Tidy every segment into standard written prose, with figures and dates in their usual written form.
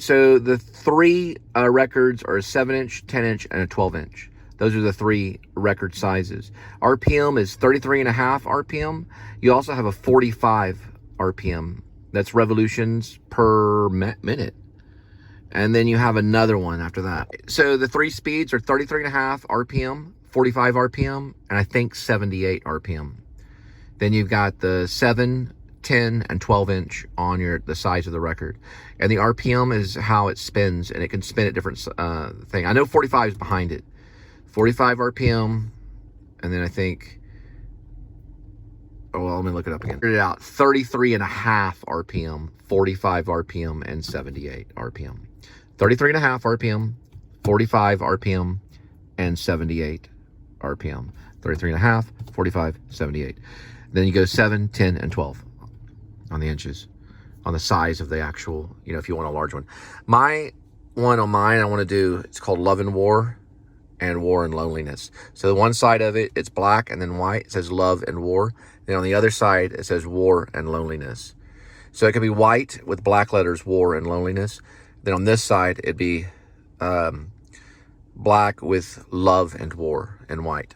So the three records are a 7-inch, 10-inch, and a 12-inch. Those are the three record sizes. RPM is 33.5 RPM. You also have a 45 RPM. That's revolutions per minute. And then you have another one after that. So the three speeds are 33.5 RPM, 45 RPM, and I think 78 RPM. Then you've got the 7, 10, and 12-inch on the size of the record. And the RPM is how it spins, and it can spin at different thing. I know 45 is behind it. 45 RPM, and then I think, oh, well, let me look it up again. Figured it out, 33.5 RPM, 45 RPM, and 78 RPM. 33.5 RPM, 45 RPM, and 78 RPM. 33.5, 45, 78. Then you go 7, 10, and 12 on the inches, on the size of the actual, if you want a large one. My one on mine, I want to do, it's called Love and War and War and Loneliness. So the one side of it, it's black and then white. It says Love and War. Then on the other side, it says War and Loneliness. So it could be white with black letters, War and Loneliness. Then on this side, it'd be black with Love and War and white.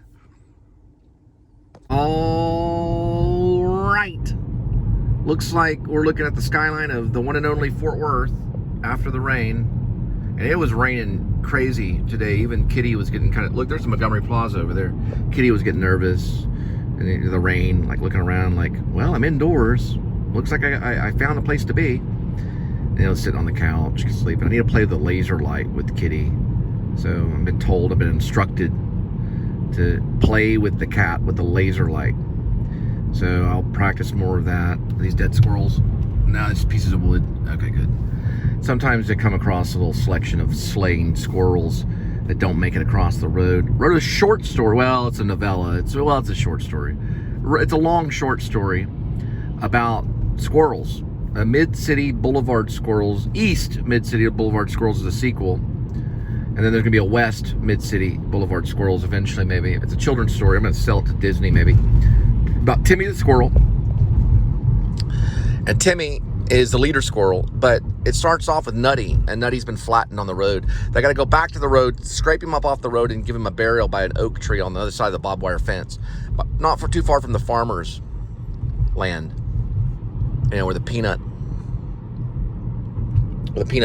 All right. Looks like we're looking at the skyline of the one and only Fort Worth after the rain. And it was raining crazy today. Even Kitty was getting kind of, look, there's the Montgomery Plaza over there. Kitty was getting nervous. And the rain, like looking around like, well, I'm indoors. Looks like I found a place to be. And I was sitting on the couch, sleeping. I need to play the laser light with Kitty. So I've been instructed to play with the cat with the laser light. So I'll practice more of that. These dead squirrels. No, it's pieces of wood. Okay, good. Sometimes they come across a little selection of slain squirrels that don't make it across the road. Wrote a short story. Well, it's a novella. It's a short story. It's a long short story about squirrels. Mid-City Boulevard Squirrels. East Mid-City Boulevard Squirrels is a sequel. And then there's going to be a West Mid-City Boulevard Squirrels eventually, maybe. It's a children's story. I'm going to sell it to Disney, maybe. About Timmy the squirrel. And Timmy is the leader squirrel, but it starts off with Nutty, and Nutty's been flattened on the road. They got to go back to the road, scrape him up off the road, and give him a burial by an oak tree on the other side of the barbed wire fence, but not too far from the farmer's land, where the peanut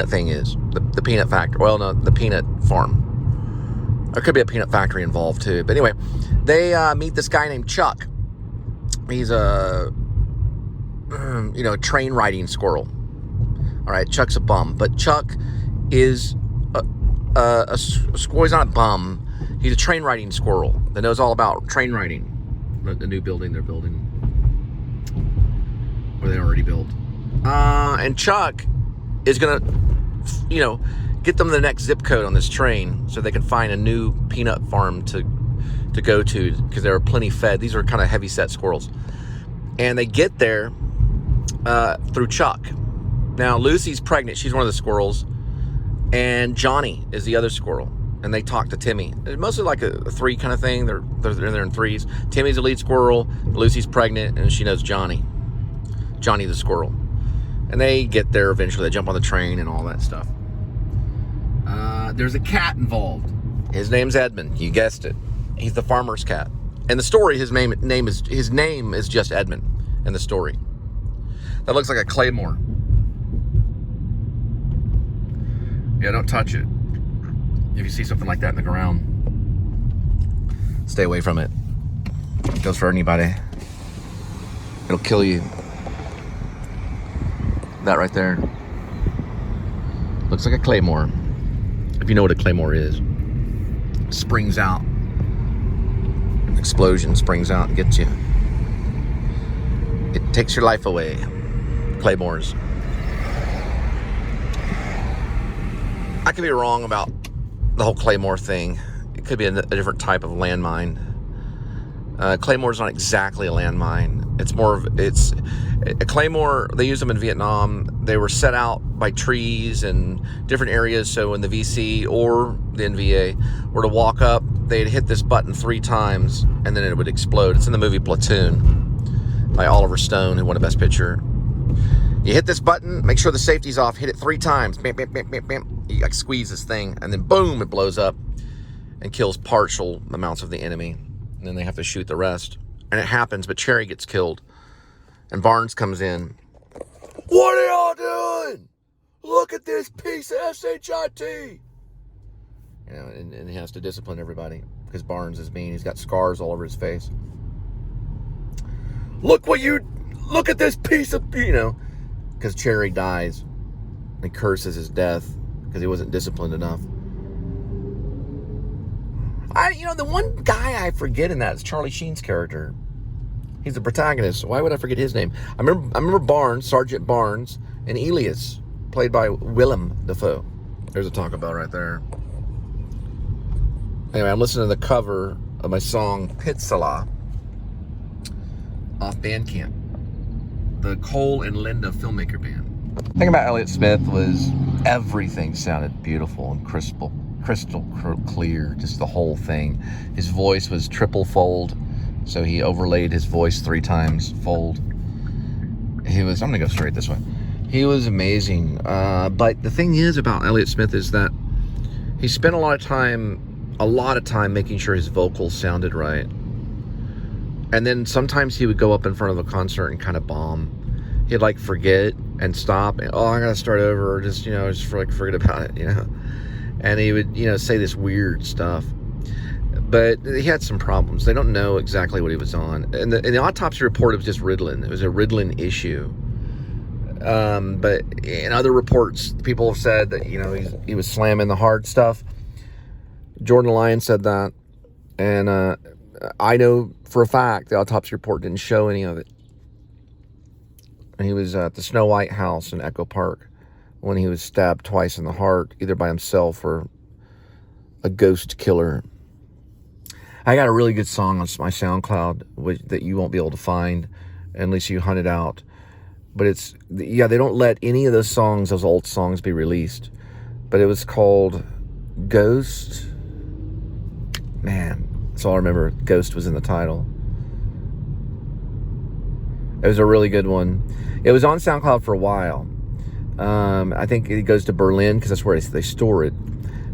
thing is, the peanut factory. Well, no, the peanut farm. There could be a peanut factory involved too. But anyway, they meet this guy named Chuck. He's a train riding squirrel. All right, Chuck's a bum, but Chuck is a squirrel. He's not a bum. He's a train riding squirrel that knows all about train riding. The new building they're building, or they already built. And Chuck is gonna, get them the next zip code on this train so they can find a new peanut farm to go to, because they're plenty fed. These are kind of heavy set squirrels, and they get there through Chuck. Now Lucy's pregnant. She's one of the squirrels, and Johnny is the other squirrel. And they talk to Timmy. It's mostly like a three kind of thing. They're in threes. Timmy's the lead squirrel. Lucy's pregnant, and she knows Johnny the squirrel. And they get there eventually. They jump on the train and all that stuff. There's a cat involved. His name's Edmund. You guessed it. He's the farmer's cat. In the story, his name is just Edmund. In the story, that looks like a claymore. Yeah, don't touch it. If you see something like that in the ground, stay away from it. It goes for anybody. It'll kill you. That right there looks like a claymore. If you know what a claymore is, springs out. An explosion springs out and gets you. It takes your life away. Claymores. I could be wrong about the whole claymore thing. It could be a different type of landmine. Claymore's not exactly a landmine. It's a claymore. They use them in Vietnam. They were set out by trees and different areas. So when the VC or the NVA were to walk up, they'd hit this button 3 times and then it would explode. It's in the movie Platoon by Oliver Stone, who won a Best Picture. You hit this button, make sure the safety's off, hit it 3 times. Bam, bam, bam, bam, bam. You like squeeze this thing, and then boom, it blows up and kills partial amounts of the enemy. And then they have to shoot the rest. And it happens, but Cherry gets killed. And Barnes comes in. What are y'all doing? Look at this piece of shit. You know, and he has to discipline everybody because Barnes is mean. He's got scars all over his face. Look at this piece of, you know, because Cherry dies and curses his death because he wasn't disciplined enough. You know, the one guy I forget in that is Charlie Sheen's character. He's the protagonist. Why would I forget his name? I remember Barnes, Sergeant Barnes, and Elias, played by Willem Dafoe. There's a Taco Bell right there. Anyway, I'm listening to the cover of my song Pizzala off Bandcamp. The Cole and Linda Filmmaker Band. The thing about Elliott Smith was everything sounded beautiful and crystal clear, just the whole thing. His voice was triple fold, so he overlaid his voice 3 times fold. I'm gonna go straight this way. He was amazing. But the thing is about Elliott Smith is that he spent a lot of time making sure his vocals sounded right. And then sometimes he would go up in front of a concert and kind of bomb. He'd like forget and stop. And, I gotta start over, or just, you know, forget about it, you know. And he would, you know, say this weird stuff. But he had some problems. They don't know exactly what he was on. And in the autopsy report, it was just Ritalin. It was a Ritalin issue. But in other reports, people have said that, you know, he was slamming the hard stuff. Jordan Lyon said that. And I know for a fact the autopsy report didn't show any of it. And he was at the Snow White house in Echo Park when he was stabbed twice in the heart, either by himself or a ghost killer. I got a really good song on my SoundCloud that you won't be able to find unless you hunt it out. But they don't let any of those old songs, be released. But it was called Ghost. Man, that's all I remember. Ghost was in the title. It was a really good one. It was on SoundCloud for a while. I think it goes to Berlin because that's where they store it.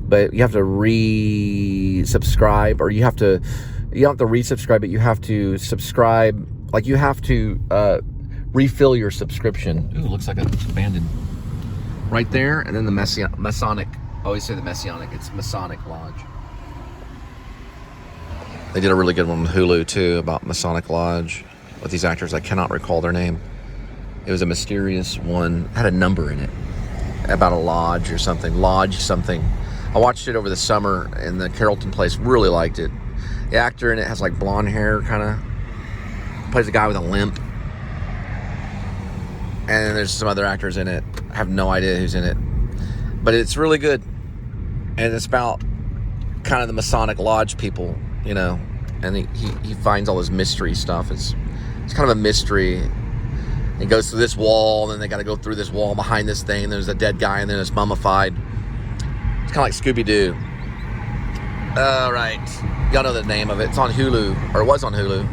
But you have to resubscribe, or you don't have to resubscribe, but you have to subscribe. Like, you have to refill your subscription. Ooh, looks like it's abandoned. Right there, and then the Masonic. I always say the Messianic. It's Masonic Lodge. They did a really good one with Hulu too about Masonic Lodge with these actors. I cannot recall their name. It was a mysterious one. It had a number in it about a lodge or something. Lodge something. I watched it over the summer in the Carrollton place. Really liked it. The actor in it has like blonde hair, kind of. Plays a guy with a limp. And there's some other actors in it. I have no idea who's in it. But it's really good. And it's about kind of the Masonic Lodge people, you know. And he finds all this mystery stuff. It's kind of a mystery. He goes through this wall, and then they got to go through this wall behind this thing. And there's a dead guy, and then it's mummified. It's kind of like Scooby-Doo. All right. Y'all know the name of it. It's on Hulu, or it was on Hulu.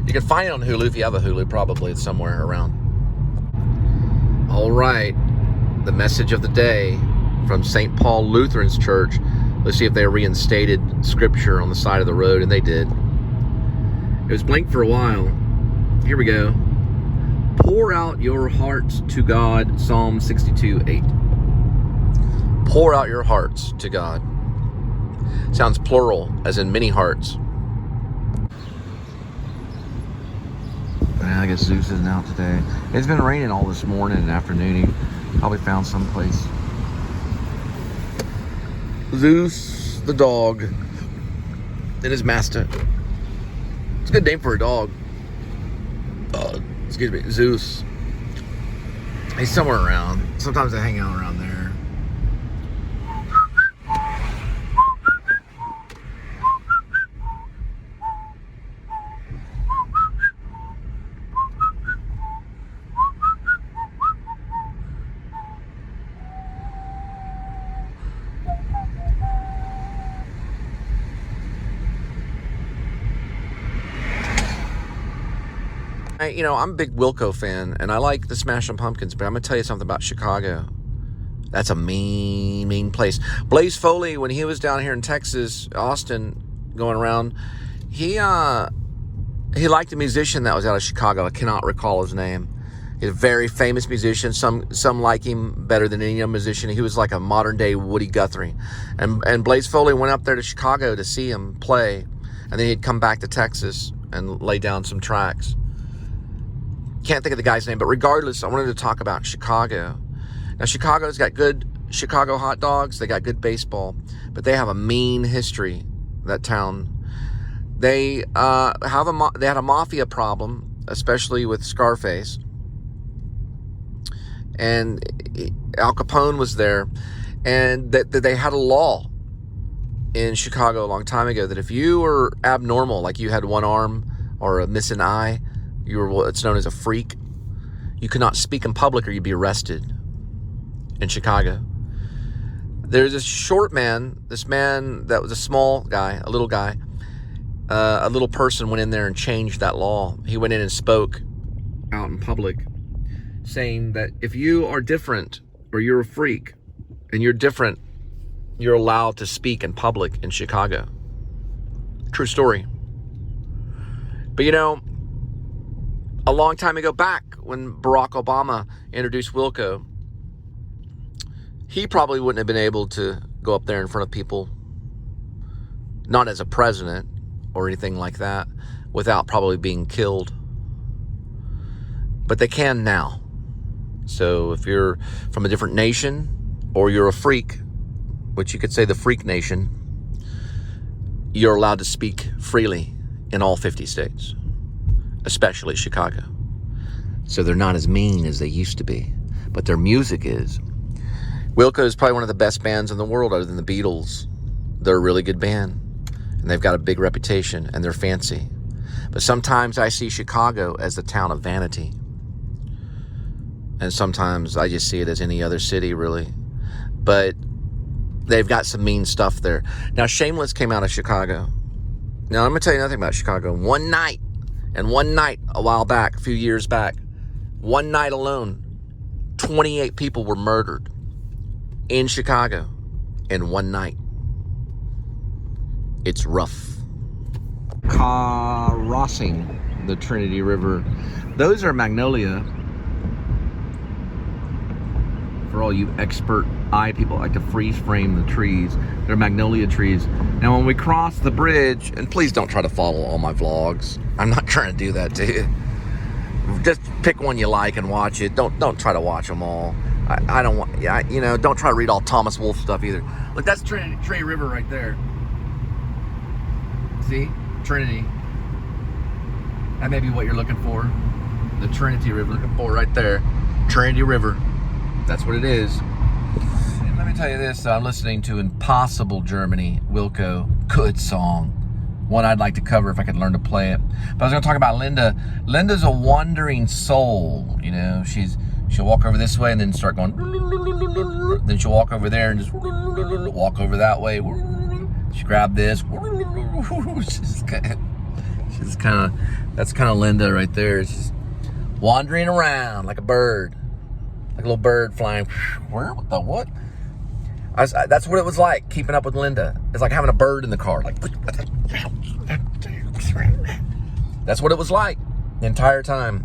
You can find it on Hulu if you have a Hulu, probably. It's somewhere around. All right. The message of the day from St. Paul Lutheran's Church. Let's see if they reinstated scripture on the side of the road, and they did. It was blank for a while. Here we go. Pour out your hearts to God, Psalm 62:8. Pour out your hearts to God. Sounds plural, as in many hearts. I guess Zeus isn't out today. It's been raining all this morning and afternoon. He probably found someplace. Zeus, the dog, and his master. It's a good name for a dog. Excuse me, Zeus. He's somewhere around. Sometimes they hang out around there. I'm a big Wilco fan, and I like the Smashing Pumpkins, but I'm going to tell you something about Chicago. That's a mean, mean place. Blaze Foley, when he was down here in Texas, Austin, going around, he liked a musician that was out of Chicago. I cannot recall his name. He's a very famous musician. Some like him better than any other musician. He was like a modern-day Woody Guthrie. And Blaze Foley went up there to Chicago to see him play, and then he'd come back to Texas and lay down some tracks. Can't think of the guy's name, but regardless, I wanted to talk about Chicago. Now, Chicago's got good Chicago hot dogs. They got good baseball, but they have a mean history, that town. They had a mafia problem, especially with Scarface. And Al Capone was there. And that they had a law in Chicago a long time ago that if you were abnormal, like you had one arm or a missing eye, you were what's known as a freak, you could not speak in public or you'd be arrested in Chicago. There's this short man, this man that was a small guy, a little guy, a little person went in there and changed that law. He went in and spoke out in public saying that if you are different or you're a freak and you're different, you're allowed to speak in public in Chicago. True story. But a long time ago back when Barack Obama introduced Wilco, he probably wouldn't have been able to go up there in front of people, not as a president or anything like that, without probably being killed. But they can now. So if you're from a different nation or you're a freak, which you could say the freak nation, you're allowed to speak freely in all 50 states, especially Chicago. So they're not as mean as they used to be, but their music is. Wilco is probably one of the best bands in the world other than the Beatles. They're a really good band, and they've got a big reputation, and they're fancy. But sometimes I see Chicago as the town of vanity. And sometimes I just see it as any other city, really. But they've got some mean stuff there. Now, Shameless came out of Chicago. Now, I'm going to tell you nothing about Chicago. One night a while back, a few years back, one night alone, 28 people were murdered in Chicago in one night. It's rough. Crossing the Trinity River. Those are magnolia. For all you expert eye people like to freeze frame the trees, they're magnolia trees. Now when we cross the bridge, and please don't try to follow all my vlogs. I'm not trying to do that to you. Just pick one you like and watch it. Don't try to watch them all. I don't want, don't try to read all Thomas Wolfe stuff either. Look, that's Trinity River right there. See? Trinity. That may be what you're looking for. The Trinity River, looking for right there. Trinity River. That's what it is. And let me tell you this, I'm listening to Impossible Germany, Wilco. Good song. One I'd like to cover if I could learn to play it. But I was going to talk about Linda. Linda's a wandering soul. She'll walk over this way and then start going. Then she'll walk over there and just walk over that way. She grabbed this. That's kind of Linda right there. She's wandering around like a bird. Like a little bird flying. Where? What the what? That's what it was like, keeping up with Linda. It's like having a bird in the car. Like, that's what it was like the entire time.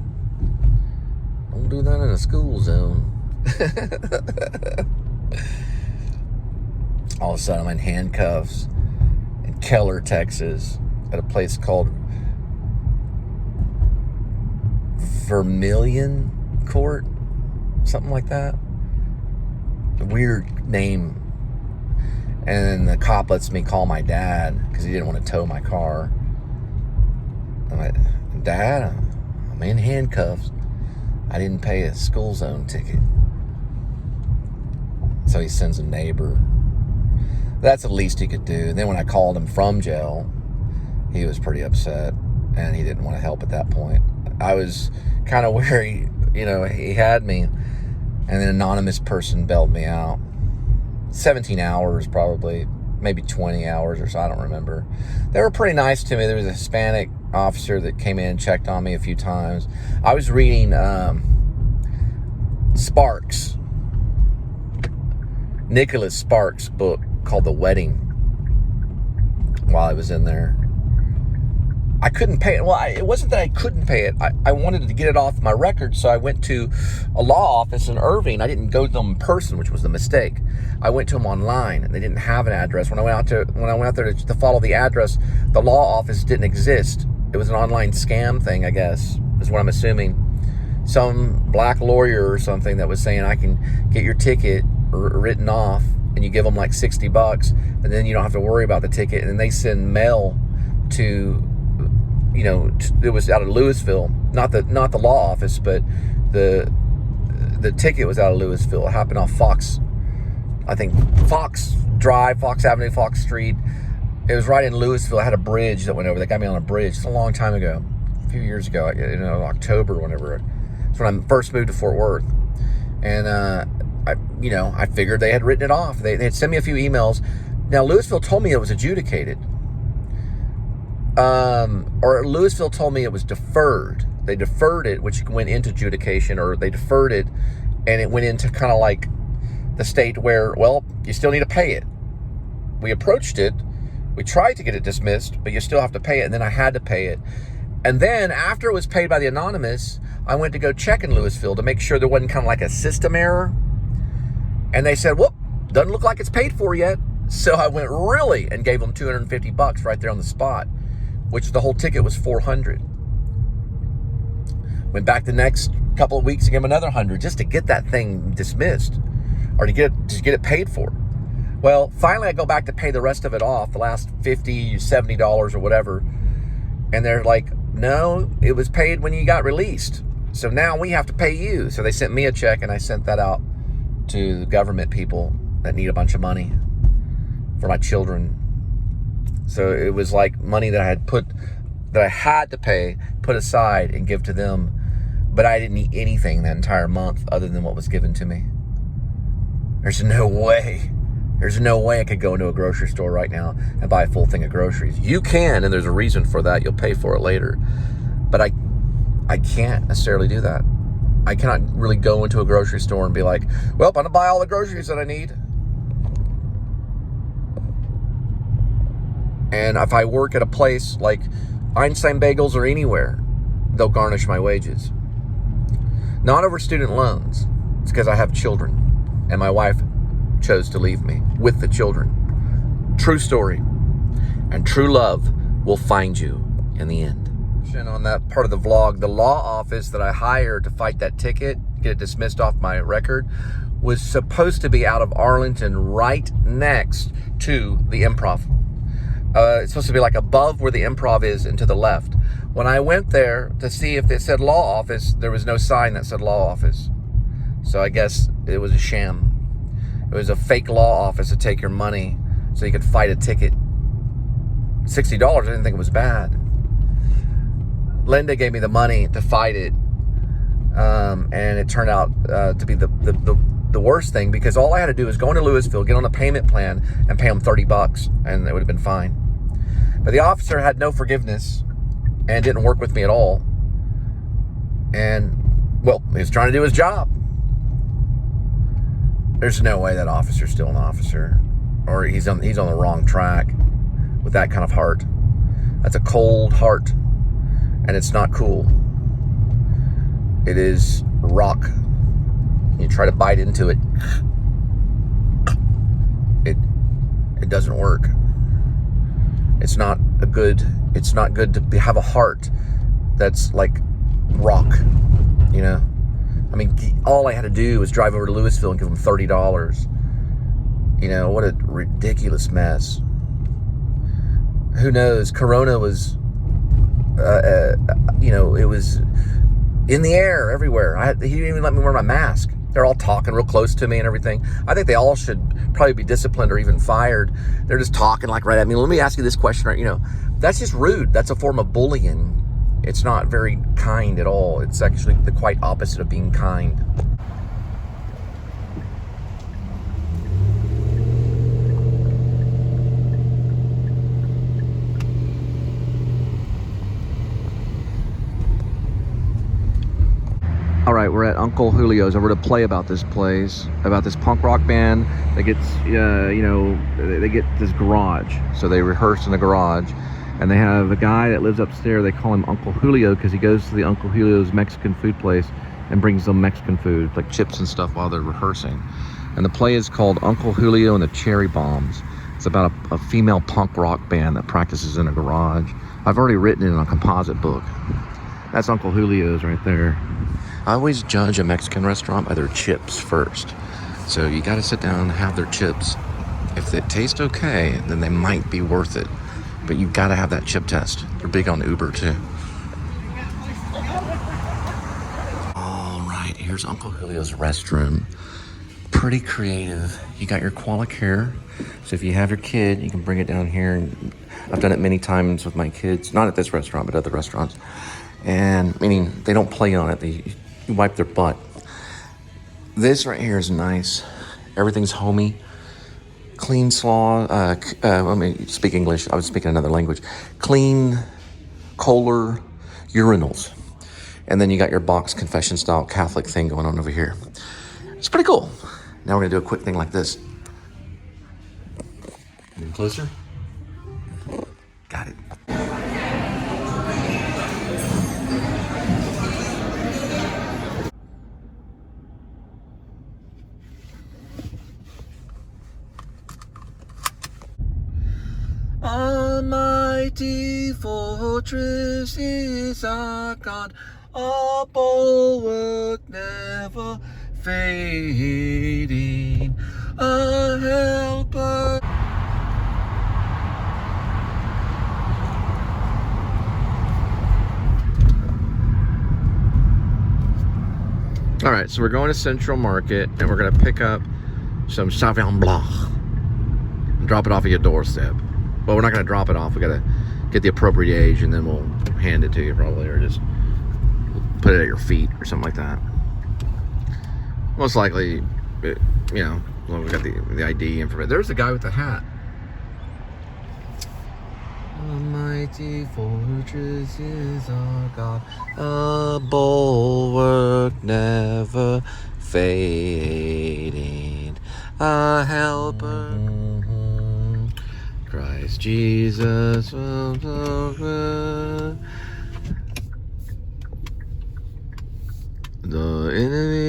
Don't do that in a school zone. All of a sudden, I'm in handcuffs in Keller, Texas, at a place called Vermilion Court. Something like that. A weird name. And the cop lets me call my dad because he didn't want to tow my car. I'm like, Dad, I'm in handcuffs. I didn't pay a school zone ticket. So he sends a neighbor. That's the least he could do. And then when I called him from jail, he was pretty upset and he didn't want to help at that point. I was kind of wary, he had me. And an anonymous person bailed me out. 17 hours probably, maybe 20 hours or so, I don't remember. They were pretty nice to me. There was a Hispanic officer that came in and checked on me a few times. I was reading Nicholas Sparks' book called The Wedding while I was in there. I couldn't pay it. Well, it wasn't that I couldn't pay it. I wanted to get it off my record, so I went to a law office in Irving. I didn't go to them in person, which was the mistake. I went to them online, and they didn't have an address. When I went out there to follow the address, the law office didn't exist. It was an online scam thing, I guess, is what I'm assuming. Some black lawyer or something that was saying, I can get your ticket written off, and you give them like $60, and then you don't have to worry about the ticket. And then they send mail to, it was out of Louisville, not the law office, but the ticket was out of Louisville. It happened off Fox Drive, Fox Avenue, Fox Street. It was right in Louisville. It had a bridge that went over. They got me on a bridge. It's a long time ago, a few years ago, October, whenever. It's when I first moved to Fort Worth. And, I figured they had written it off. They had sent me a few emails. Now, Louisville told me it was adjudicated. Or Louisville told me it was deferred. They deferred it, which went into adjudication, or they deferred it, and it went into kind of like the state where, well, you still need to pay it. We approached it. We tried to get it dismissed, but you still have to pay it. And then I had to pay it. And then after it was paid by the anonymous, I went to go check in Louisville to make sure there wasn't kind of like a system error. And they said, whoop, doesn't look like it's paid for yet. So I went really and gave them $250 right there on the spot, which the whole ticket was $400. Went back the next couple of weeks and gave them another $100 just to get that thing dismissed, or to get it paid for. Well, finally I go back to pay the rest of it off, the last $50, $70 or whatever. And they're like, no, it was paid when you got released. So now we have to pay you. So they sent me a check, and I sent that out to the government people that need a bunch of money for my children. So it was like money that I had to pay, put aside and give to them. But I didn't eat anything that entire month other than what was given to me. There's no way I could go into a grocery store right now and buy a full thing of groceries. You can, and there's a reason for that. You'll pay for it later. But I can't necessarily do that. I cannot really go into a grocery store and be like, well, I'm going to buy all the groceries that I need. And if I work at a place like Einstein Bagels or anywhere, they'll garnish my wages. Not over student loans. It's because I have children, and my wife chose to leave me with the children. True story. And true love will find you in the end. On that part of the vlog, the law office that I hired to fight that ticket, get it dismissed off my record, was supposed to be out of Arlington, right next to the Improv. It's supposed to be like above where the Improv is and to the left. When I went there to see if it said law office, there was no sign that said law office. So I guess it was a sham. It was a fake law office to take your money so you could fight a ticket. $60, I didn't think it was bad. Linda gave me the money to fight it, and it turned out to be the worst thing, because all I had to do was go into Louisville, get on a payment plan, and pay them $30, and it would have been fine. But the officer had no forgiveness and didn't work with me at all. And, well, he was trying to do his job. There's no way that officer's still an officer, or he's on the wrong track with that kind of heart. That's a cold heart. And it's not cool. It is rock. You try to bite into it. It doesn't work. It's not good to have a heart that's like rock, I mean, all I had to do was drive over to Louisville and give them $30. What a ridiculous mess. Who knows? Corona was it was in the air everywhere. He didn't even let me wear my mask. They're all talking real close to me and everything. I think they all should probably be disciplined or even fired. They're just talking like right at me. Let me ask you this question, right? That's just rude. That's a form of bullying. It's not very kind at all. It's actually the quite opposite of being kind. All right, we're at Uncle Julio's, and we're to play about this place, about this punk rock band that gets, you know, they get this garage. So they rehearse in the garage, and they have a guy that lives upstairs. They call him Uncle Julio because he goes to the Uncle Julio's Mexican food place and brings them Mexican food, like chips and stuff, while they're rehearsing. And the play is called Uncle Julio and the Cherry Bombs. It's about a female punk rock band that practices in a garage. I've already written it in a composite book. That's Uncle Julio's right there. I always judge a Mexican restaurant by their chips first. So you gotta sit down and have their chips. If they taste okay, then they might be worth it. But you gotta have that chip test. They're big on Uber too. All right, here's Uncle Julio's restroom. Pretty creative. You got your koala care. So if you have your kid, you can bring it down here. I've done it many times with my kids, not at this restaurant, but other restaurants. And meaning they don't play on it. You wipe their butt. This right here is nice. Everything's homey. Clean slaw. Let me speak English. I was speaking another language. Clean, Kohler urinals. And then you got your box confession style Catholic thing going on over here. It's pretty cool. Now we're gonna do a quick thing like this. Getting closer. Got it. Almighty fortress is our God, our bulwark never fading, a helper. All right, so we're going to Central Market and we're gonna pick up some Sauvignon Blanc and drop it off at your doorstep. Well, we're not gonna drop it off. We gotta get the appropriate age and then we'll hand it to you probably, or just put it at your feet or something like that. Most likely, you know, as long as we got the ID information. There's the guy with the hat. Almighty fortress is our God, a bulwark never fading, a helper. Christ Jesus. The enemy.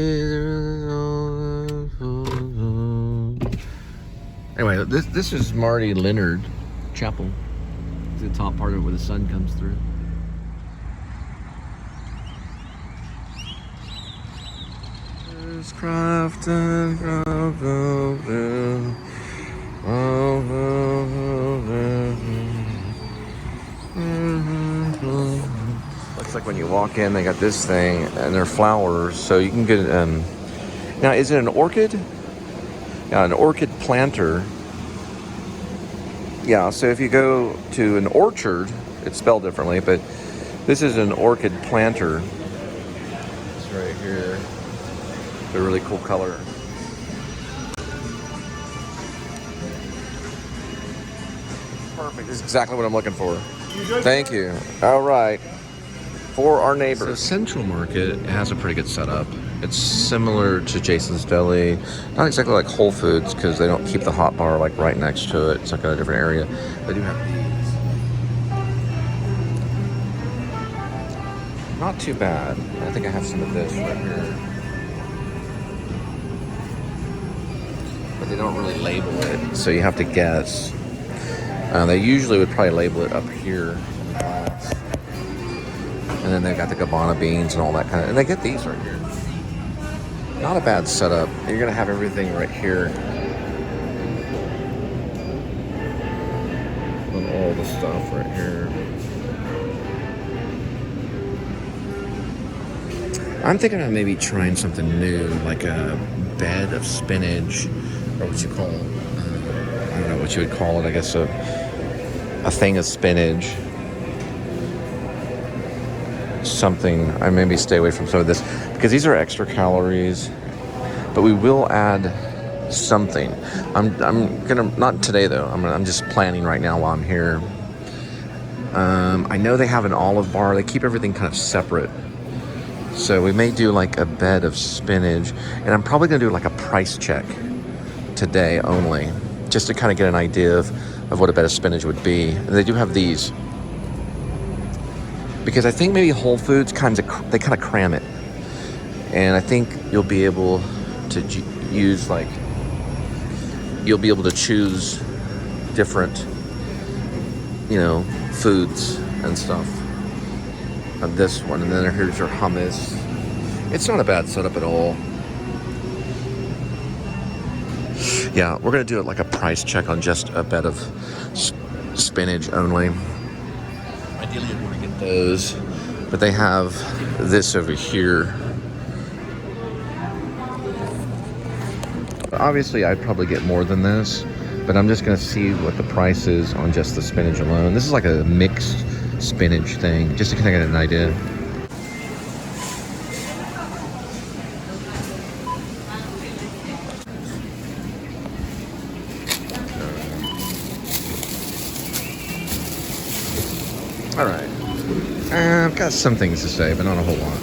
Anyway, this is Marty Leonard Chapel. It's the top part of it where the sun comes through. Looks like when you walk in, they got this thing, and they're flowers, so you can get. Now, is it an orchid? Yeah, an orchid planter. Yeah, so if you go to an orchard, it's spelled differently, but this is an orchid planter. It's right here. It's a really cool color. Perfect. This is exactly what I'm looking for. Thank you. All right. For our neighbors. So Central Market has a pretty good setup. It's similar to Jason's Deli. Not exactly like Whole Foods because they don't keep the hot bar like right next to it. It's like in a different area. They do have these. Not too bad. I think I have some of this right here. But they don't really label it, so you have to guess. They usually would probably label it up here in the glass. And then they've got the Gabbana beans and all that kind of, and they get these right here. Not a bad setup. You're gonna have everything right here. And all the stuff right here. I'm thinking of maybe trying something new, like a bed of spinach, or what you call, I don't know what you would call it, I guess a thing of spinach. Something, I maybe stay away from some of this because these are extra calories, but we will add something. I'm gonna, not today though, I'm just planning right now while I'm here. I know they have an olive bar. They keep everything kind of separate. So we may do like a bed of spinach, and I'm probably gonna do like a price check today only, just to kind of get an idea of what a bed of spinach would be. And they do have these, because I think maybe Whole Foods they kind of cram it, and I think you'll be able to use like, you'll be able to choose different, you know, foods and stuff of this one. And then here's your hummus. It's not a bad setup at all. Yeah, we're gonna do it like a price check on just a bed of spinach only. Ideally I'd want to get those, but they have this over here. Obviously I'd probably get more than this, but I'm just gonna see what the price is on just the spinach alone. This is like a mixed spinach thing, just to kind of get an idea. All right, I've got some things to say, but not a whole lot.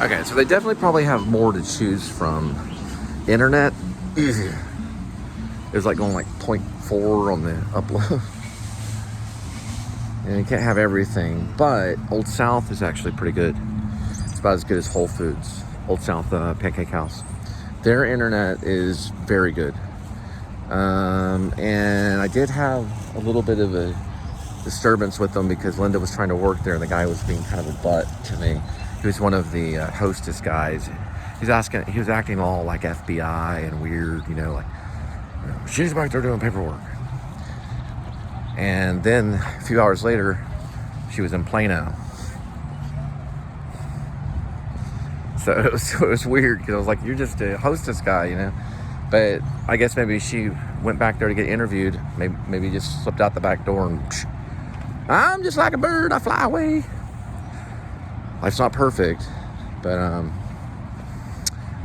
Okay, so they definitely probably have more to choose from. Internet, easier. It was like going like 0.4 on the upload. And you can't have everything, but Old South is actually pretty good. It's about as good as Whole Foods, Old South Pancake House. Their internet is very good. And I did have a little bit of a disturbance with them because Linda was trying to work there and the guy was being kind of a butt to me. He was one of the hostess guys. He was acting all like FBI and weird, you know, like, she's back there doing paperwork. And then a few hours later, she was in Plano. So it was weird because I was like, you're just a hostess guy, you know. But I guess maybe she went back there to get interviewed. Maybe just slipped out the back door and I'm just like a bird, I fly away. Life's not perfect, but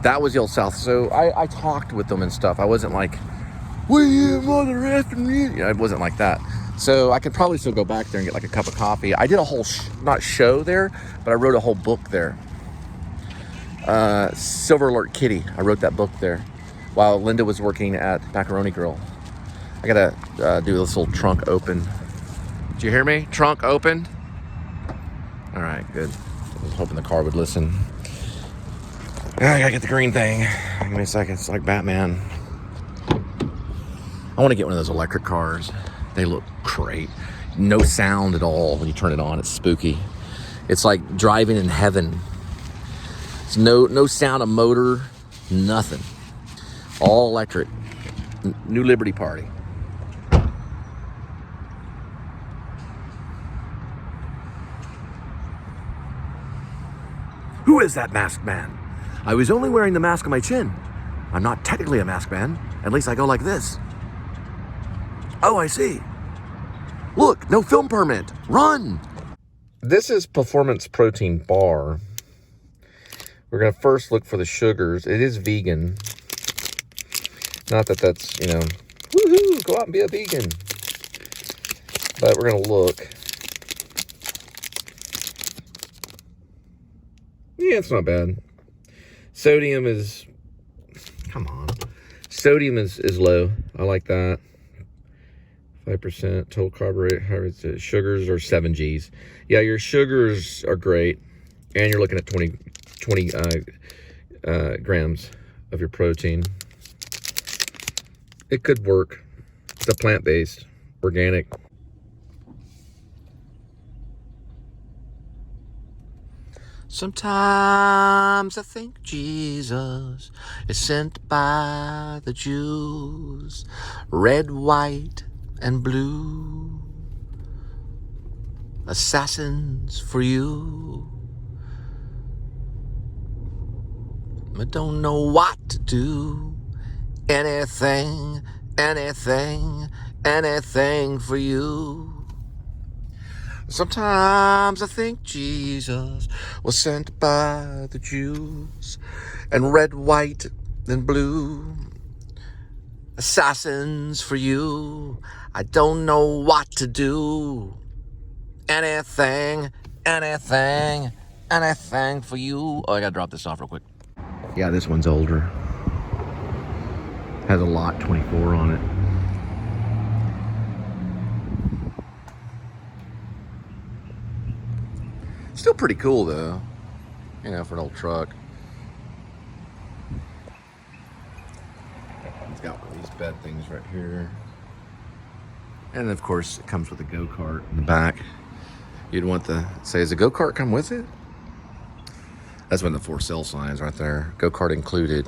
that was the Old South. So I talked with them and stuff. I wasn't like, well, you mother effing you. You know, it wasn't like that. So I could probably still go back there and get like a cup of coffee. I did a whole, not show there, but I wrote a whole book there. Silver Alert Kitty. I wrote that book there while Linda was working at Macaroni Grill. I gotta do this little trunk open. Did you hear me? Trunk open? All right, good. I was hoping the car would listen. I gotta get the green thing. Give me a second. It's like Batman. I want to get one of those electric cars. They look great. No sound at all when you turn it on. It's spooky. It's like driving in heaven. It's no sound of motor, nothing. All electric. New Liberty Party. Who is that masked man? I was only wearing the mask on my chin. I'm not technically a masked man. At least I go like this. Oh, I see. Look, no film permit. Run! This is Performance Protein Bar. We're going to first look for the sugars. It is vegan. Not that that's, you know, woohoo, go out and be a vegan. But we're going to look. Yeah, it's not bad. Sodium is, come on. Sodium is low. I like that. 5% total carbohydrate. Sugars are 7 Gs. Yeah, your sugars are great. And you're looking at 20 grams of your protein. It could work. It's a plant-based, organic. Sometimes I think Jesus is sent by the Jews, red, white, and blue, assassins for you. I don't know what to do. Anything, anything, anything for you. Sometimes I think Jesus was sent by the Jews, and red, white, and blue, assassins for you. I don't know what to do. Anything, anything, anything for you. Oh, I gotta drop this off real quick. Yeah, this one's older. Has a lot 24 on it. Still pretty cool though, you know, for an old truck. It's got one of these bed things right here. And of course, it comes with a go-kart in the back. You'd want to say, does a go-kart come with it? That's one of the for sale signs right there. Go-kart included.